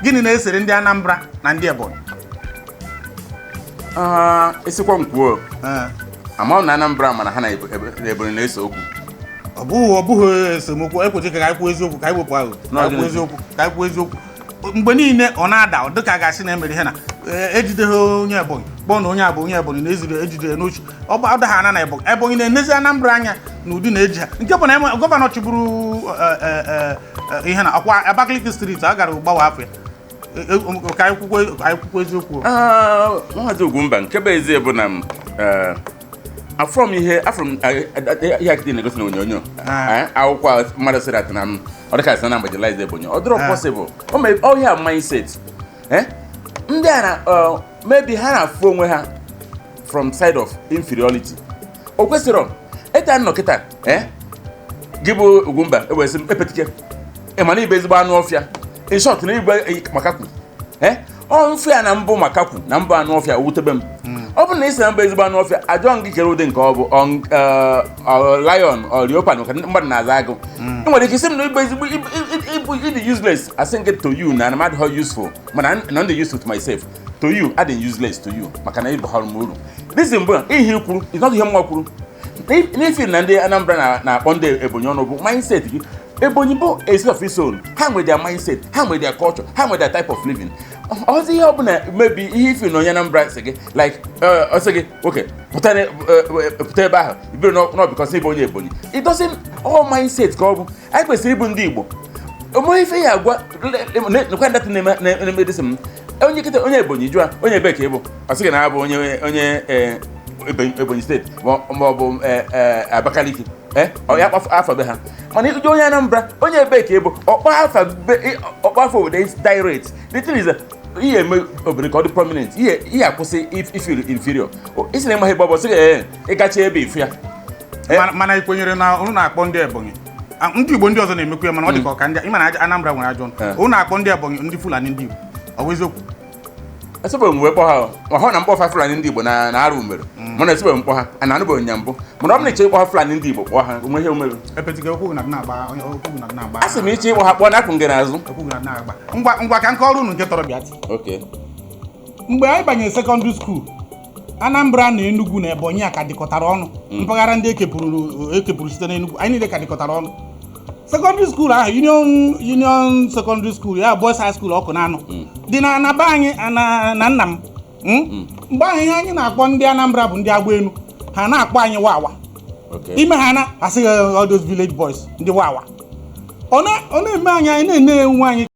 gịnị na-esere ndị Anambra na ndị Ebonyi esikwa mkwuo ama na Anambra mana ha na Ebonyi na-ese okwu ọ bụghị esemokwu ekwechi ka anyị kwuo eziokwu ka anyị wepụ ahụ ka anyị kwuo eziokwu mgbe niile ọ na-ada ọ dịka gasị na emere ihe na ejideghị onye Ebonyi kpọọ na onye abụ onye Ebonyi na-eziri ejide n'ochi ọ daha ana na Ebonyi na-enezi Anambra anya na ụdị na-eji ha nke bụ na gọvanọ chịburu ihe na ọkwa Abakaliki street a gara gbawa afọ ya ka anyị kwukwo eziokwu Maazị Ugwumba nke bụ ezie bụ na afọm ihe akịdị na-egosi na onyonyo akwụkwọ mmadụ sịrị atụ na m ọ dịka asị na mgbajilize Ebonyi ọ dịrọ possible ọ ihe a mindset ndị a na maybe ha na-afụ onwe ha from side of inferiority o kwesịrị ịta nnọkịta gị bụ Ugwumba ewesị epetike ịmana ibe ezigbo anụ ọfịa in short na igbe makakwu ọ mfe ya na mbụ makakwu na mbụ anụ ọfịa wutebe m ọ bụ na isi na mbụ ezigbo anụ ọfịa ajọ ngị kere ụdị nke ọ bụ lion leopard maka mmadụ na-aza agụ enwere ike isi m na igbe ezigbo ịdị useless I think it to you na I'm not useful mana na ndị useful to myself to you adịghị useless to you maka na ịbụ m uru this mbụ ihe ikwuru is not ihe mma kwuru n'ifi na ndị Anambra na-akpọ ndị Ebonyi ọnụ bụ mindset gị Ebonyi bụ a set of its own ha nwere their mindset ha nwere their culture ha nwere their type of living ọzọ ihe ọ bụla maybe ihe ifi na onye Anambra sị gị like ọ sị gị okay pụta ebe ahụ ibere nọ because ịbụ onye Ebonyi it doesn't all mindset ka ọ bụ anyị kwesịrị ịbụ ndị Igbo onye ife ya agwa nekwa ndata na-eme dịsị m onye Ebonyi jụa onye ebe ka ịbụ ọ sị gị na abụ onye Ebonyi steeti ma ọ bụ Abakaliki ya afọ be ha mana ịjụ onye Anambra onye ebe ka ịbụ ọkpa afọ obodo direct the thing is ihe eme obodo ka ọ dị prominent ihe akwụsị ifeel inferior isi na ịmaghị ebe ọ bụ sị gị ịgacha ebe ifu ya mana ị kwenyere na ụnụ na-akpọ ndị Ebonyi ndị Igbo ndị ọzọ na-emekwa ya mana ọ dị ka ọka ndị ịma na Anambra nwere ajọ ụnụ na-akpọ ndị Ebonyi ndị Fulani ndị Igbo ọ bụ eziokwu esebe mgbe kpọ ha ọhụ na mkpọfa Fulani ndị Igbo na arụ umere mana esebe mkpọ ha a na-anụbeghị nya mbụ mana ọ bụ na ịchọ ịkpọ ha Fulani ndị Igbo kpọ ha onwe ihe omere a sị m ịchọ ịkpọ ha kpọọ n'akụ nge n'azụ ngwa ka nke ọrụ unu nke tọrọ bịa mgbe anyị banyere sekọndịrị skuul Anambra na Enugu na Ebonyi a ka dịkọtara ọnụ mpaghara ndị ekepụrụ site na Enugu anyị niile ka dịkọtara ọnụ secondary school ahụ union secondary school ya boys high school ọkụ na anụ dị na be anyị na nna m mgbe ahụ ihe anyị na-akpọ ndị Anambra bụ ndị agba enu ha na-akpọ anyị wawa ime ha na asịghị all those village boys ndị wawa ọ na-eme anyị na-ene enwe anyị